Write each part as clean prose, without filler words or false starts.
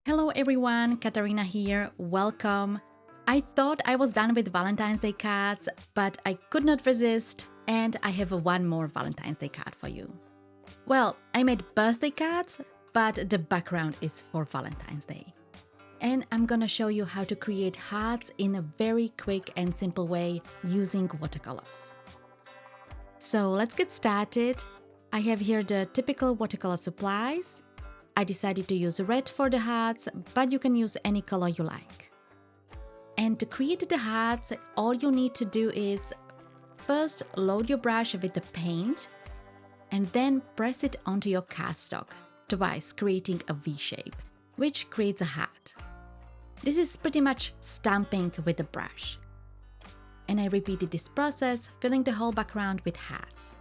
Hello everyone, Katarina here, welcome. I thought I was done with Valentine's Day cards, but I could not resist and I have one more Valentine's Day card for you. Well, I made birthday cards, but the background is for Valentine's Day. And I'm gonna show you how to create hearts in a very quick and simple way using watercolors. So let's get started. I have here the typical watercolor supplies. I decided to use red for the hearts, but you can use any color you like. And to create the hearts, all you need to do is first load your brush with the paint and then press it onto your cardstock, twice creating a V shape, which creates a heart. This is pretty much stamping with the brush. And I repeated this process, filling the whole background with hearts.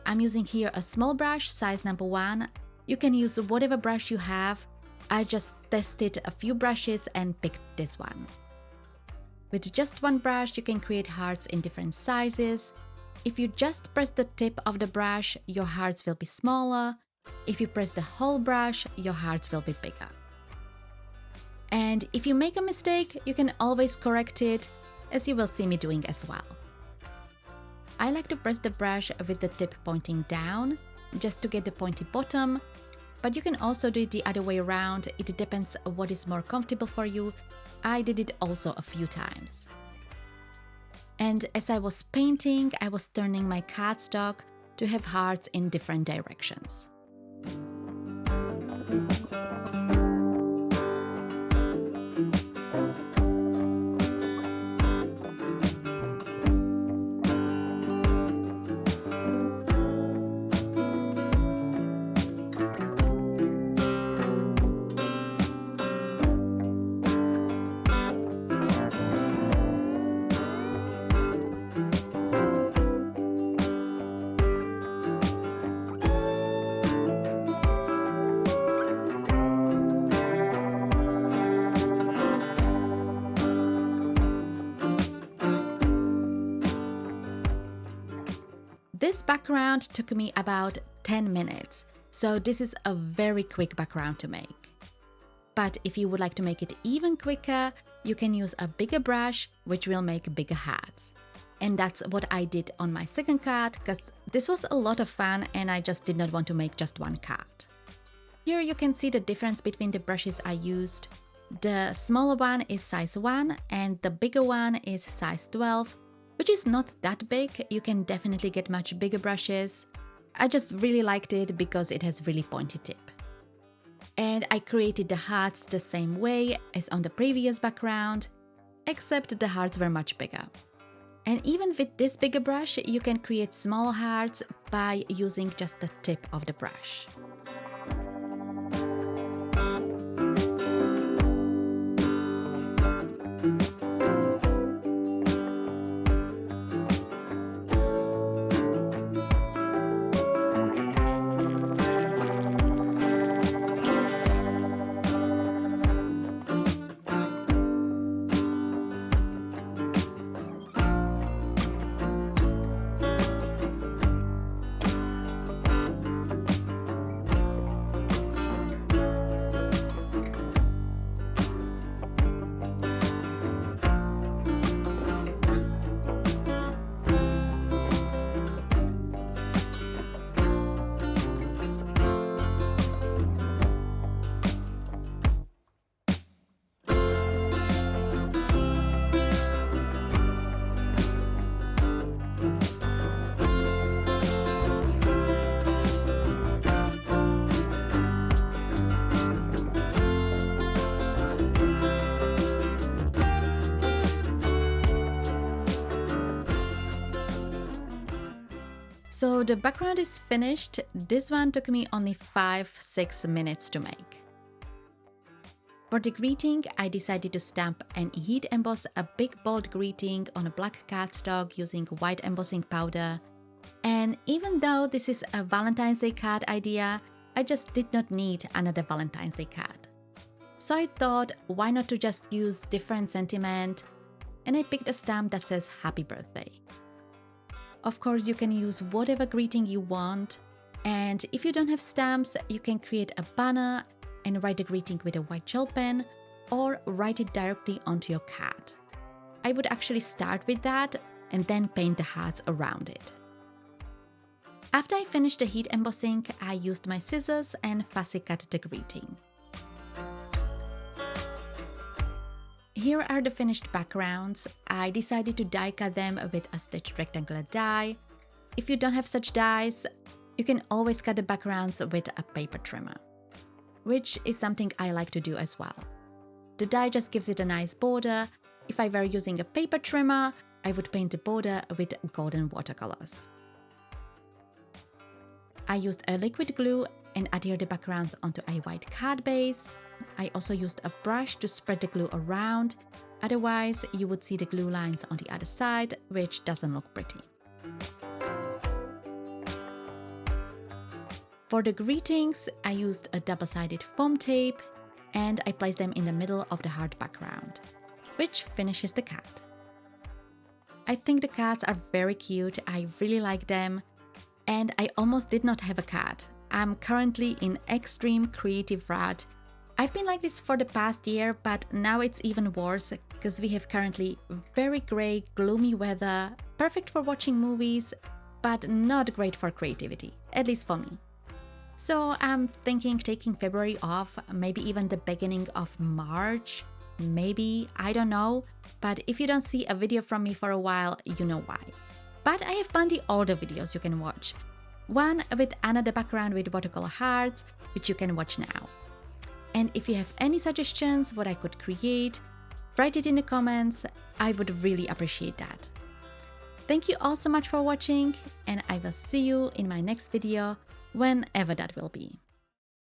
I'm using here a small brush, size number 1. You can use whatever brush you have. I just tested a few brushes and picked this one. With just one brush, you can create hearts in different sizes. If you just press the tip of the brush, your hearts will be smaller. If you press the whole brush, your hearts will be bigger. And if you make a mistake, you can always correct it, as you will see me doing as well. I like to press the brush with the tip pointing down, just to get the pointy bottom, but you can also do it the other way around. It depends what is more comfortable for you. I did it also a few times. And as I was painting, I was turning my cardstock to have hearts in different directions. This background took me about 10 minutes, so this is a very quick background to make. But if you would like to make it even quicker, you can use a bigger brush, which will make bigger hearts. And that's what I did on my second card, because this was a lot of fun and I just did not want to make just one card. Here you can see the difference between the brushes I used. The smaller one is size 1 and the bigger one is size 12. Which is not that big. You can definitely get much bigger brushes. I just really liked it because it has really pointy tip. And I created the hearts the same way as on the previous background, except the hearts were much bigger. And even with this bigger brush, you can create small hearts by using just the tip of the brush. So the background is finished. This one took me only 5-6 minutes to make. For the greeting, I decided to stamp and heat emboss a big bold greeting on a black cardstock using white embossing powder. And even though this is a Valentine's Day card idea, I just did not need another Valentine's Day card. So I thought, why not to just use different sentiment, and I picked a stamp that says Happy Birthday. Of course, you can use whatever greeting you want, and if you don't have stamps, you can create a banner and write the greeting with a white gel pen, or write it directly onto your card. I would actually start with that and then paint the hearts around it. After I finished the heat embossing, I used my scissors and fussy cut the greeting. Here are the finished backgrounds. I decided to die cut them with a stitched rectangular die. If you don't have such dies, you can always cut the backgrounds with a paper trimmer, which is something I like to do as well. The die just gives it a nice border. If I were using a paper trimmer, I would paint the border with golden watercolors. I used a liquid glue and adhered the backgrounds onto a white card base. I also used a brush to spread the glue around, otherwise you would see the glue lines on the other side, which doesn't look pretty. For the greetings, I used a double-sided foam tape and I placed them in the middle of the heart background, which finishes the card. I think the cards are very cute, I really like them, and I almost did not have a card. I'm currently in extreme creative rut. I've been like this for the past year, but now it's even worse because we have currently very grey, gloomy weather, perfect for watching movies, but not great for creativity, at least for me. So I'm thinking taking February off, maybe even the beginning of March, maybe, I don't know, but if you don't see a video from me for a while, you know why. But I have plenty older videos you can watch. One with another background with watercolor hearts, which you can watch now. And if you have any suggestions what I could create, write it in the comments, I would really appreciate that. Thank you all so much for watching, and I will see you in my next video, whenever that will be.